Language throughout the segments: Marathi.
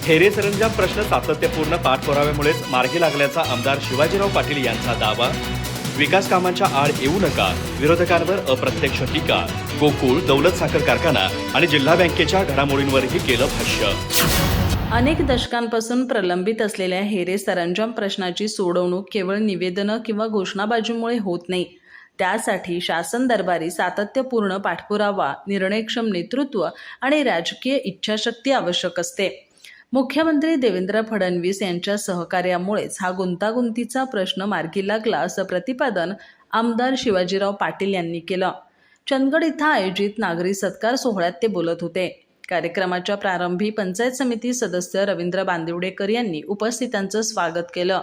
हेरे सरंजाम प्रश्न सातत्यपूर्ण पाठपुराव्यामुळेच मार्गी लागल्याचा आमदार शिवाजीराव पाटील यांचा दावा। विकास कामांच्या आड येऊ नका, विरोधकांवर अप्रत्यक्ष टीका। गोकुळ, दौलत साखर कारखाना आणि जिल्हा बँकेच्या घडामोडींवरही केलं भाष्य। अनेक दशकांपासून प्रलंबित असलेल्या हेरे सरंजाम प्रश्नाची सोडवणूक केवळ निवेदनं किंवा घोषणाबाजीमुळे होत नाही। त्यासाठी शासन दरबारी सातत्यपूर्ण पाठपुरावा, निर्णयक्षम नेतृत्व आणि राजकीय इच्छाशक्ती आवश्यक असते। मुख्यमंत्री देवेंद्र फडणवीस यांच्या सहकार्यामुळेच हा गुंतागुंतीचा प्रश्न मार्गी लागला, असं प्रतिपादन आमदार शिवाजीराव पाटील यांनी केलं। चंदगड इथं आयोजित नागरी सत्कार सोहळ्यात ते बोलत होते। कार्यक्रमाच्या प्रारंभी पंचायत समिती सदस्य रवींद्र बांदिवडेकर यांनी उपस्थितांचं स्वागत केलं।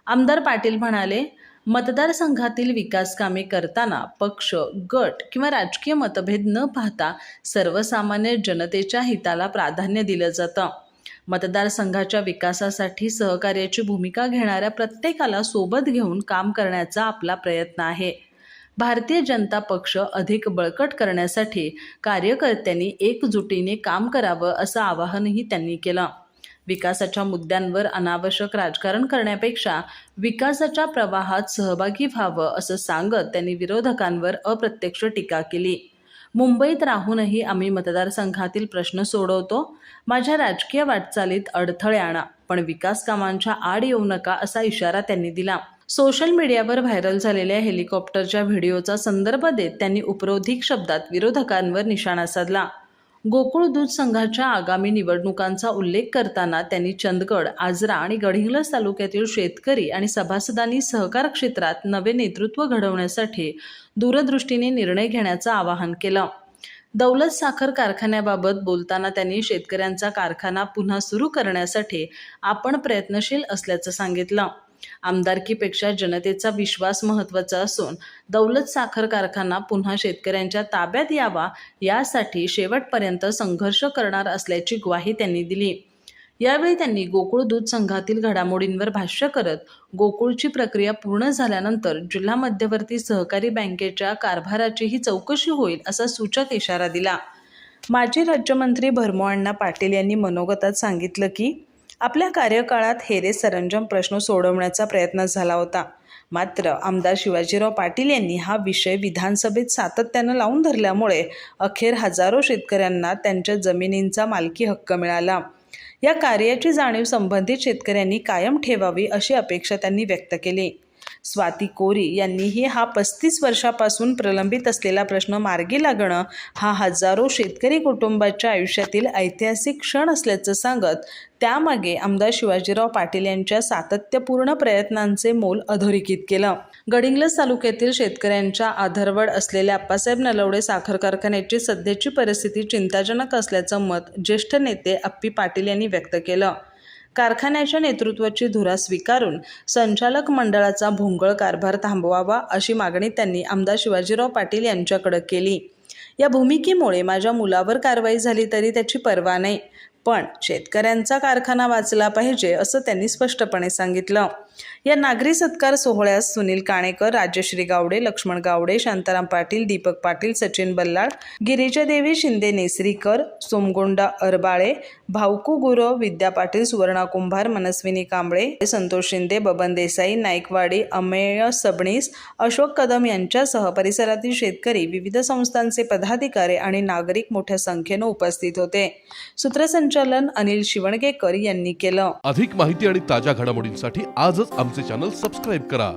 आमदार पाटील म्हणाले, मतदारसंघातील विकास कामे करताना पक्ष, गट किंवा राजकीय मतभेद न पाहता सर्वसामान्य जनतेच्या हिताला प्राधान्य दिलं जातं। मतदारसंघाच्या विकासासाठी सहकार्याची भूमिका घेणाऱ्या प्रत्येकाला सोबत घेऊन काम करण्याचा आपला प्रयत्न आहे। भारतीय जनता पक्ष अधिक बळकट करण्यासाठी कार्यकर्त्यांनी एकजुटीने काम करावं, असं आवाहनही त्यांनी केलं। विकासाच्या मुद्द्यांवर अनावश्यक राजकारण करण्यापेक्षा विकासाच्या प्रवाहात सहभागी व्हावं, असं सांगत त्यांनी विरोधकांवर अप्रत्यक्ष टीका केली। मुंबईत राहूनही आम्ही मतदारसंघातील प्रश्न सोडवतो। माझ्या राजकीय वाटचालीत अडथळे आणा, पण विकास कामांच्या आड येऊ नका, असा इशारा त्यांनी दिला। सोशल मीडियावर व्हायरल झालेल्या हेलिकॉप्टरच्या व्हिडिओचा संदर्भ देत त्यांनी उपरोधिक शब्दात विरोधकांवर निशाणा साधला। गोकुळ दूध संघाच्या आगामी निवडणुकांचा उल्लेख करताना त्यांनी चंदगड, आजरा आणि गडहिंग्लज तालुक्यातील शेतकरी आणि सभासदांनी सहकार क्षेत्रात नवे नेतृत्व घडवण्यासाठी दूरदृष्टीने निर्णय घेण्याचं आवाहन केलं। दौलत साखर कारखान्याबाबत बोलताना त्यांनी शेतकऱ्यांचा कारखाना पुन्हा सुरू करण्यासाठी आपण प्रयत्नशील असल्याचं सांगितलं। आमदारकीपेक्षा जनतेचा विश्वास महत्त्वाचा असून दौलत साखर कारखाना पुन्हा शेतकऱ्यांच्या ताब्यात यावा, यासाठी शेवटपर्यंत संघर्ष करणार असल्याची ग्वाही त्यांनी दिली। यावेळी त्यांनी गोकुळ दूध संघातील घडामोडींवर भाष्य करत गोकुळची प्रक्रिया पूर्ण झाल्यानंतर जिल्हा मध्यवर्ती सहकारी बँकेच्या कारभाराचीही चौकशी होईल, असा सूचक इशारा दिला। माजी राज्यमंत्री भरमोअण्णा पाटील यांनी मनोगतात सांगितलं की आपल्या कार्यकाळात हेरे सरंजाम प्रश्न सोडवण्याचा प्रयत्न झाला होता, मात्र आमदार शिवाजीराव पाटील यांनी हा विषय विधानसभेत सातत्यानं लावून धरल्यामुळे अखेर हजारो शेतकऱ्यांना त्यांच्या जमिनींचा मालकी हक्क मिळाला। या कार्याची जाणीव संबंधित शेतकऱ्यांनी कायम ठेवावी, अशी अपेक्षा त्यांनी व्यक्त केली। स्वाती कोरी यांनीही हा 35 वर्षापासून प्रलंबित असलेला प्रश्न मार्गी लागणं हा हजारो शेतकरी कुटुंबाच्या आयुष्यातील ऐतिहासिक क्षण असल्याचं सांगत त्यामागे आमदार शिवाजीराव पाटील यांच्या सातत्यपूर्ण प्रयत्नांचे मोल अधोरेखित केलं। गडहिंग्लज तालुक्यातील शेतकऱ्यांच्या आधारवड असलेल्या अप्पासाहेब नलवडे साखर कारखान्याची सध्याची परिस्थिती चिंताजनक असल्याचं मत ज्येष्ठ नेते अप्पी पाटील यांनी व्यक्त केलं। कारखान्याच्या नेतृत्वाची धुरा स्वीकारून संचालक मंडळाचा भोंगळ कारभार थांबवावा, अशी मागणी त्यांनी आमदार शिवाजीराव पाटील यांच्याकडे केली। या भूमिकेमुळे माझ्या मुलावर कारवाई झाली तरी त्याची पर्वा नाही, पण शेतकऱ्यांचा कारखाना वाचला पाहिजे, असं त्यांनी स्पष्टपणे सांगितलं। या नागरी सत्कार सोहळ्यास सुनील काणेकर, राजश्री गावडे, लक्ष्मण गावडे, शांताराम पाटील, दीपक पाटील, सचिन बल्लाळ, गिरिजादेवी शिंदे नेसरीकर, सोमगोंडा अरबाळे, भाऊकू गुरव, विद्या पाटील, सुवर्णा कुंभार, मनस्विनी कांबळे, संतोष शिंदे, बबन देसाई, नाईकवाडी, अमेय सबणीस, अशोक कदम यांच्यासह परिसरातील शेतकरी, विविध संस्थांचे पदाधिकारी आणि नागरिक मोठ्या संख्येनं उपस्थित होते। सूत्रसंचालन अनिल शिवणगेकर यांनी केलं। अधिक माहिती आणि ताज्या घडामोडींसाठी आजच आमचे चॅनल सबस्क्राइब करा।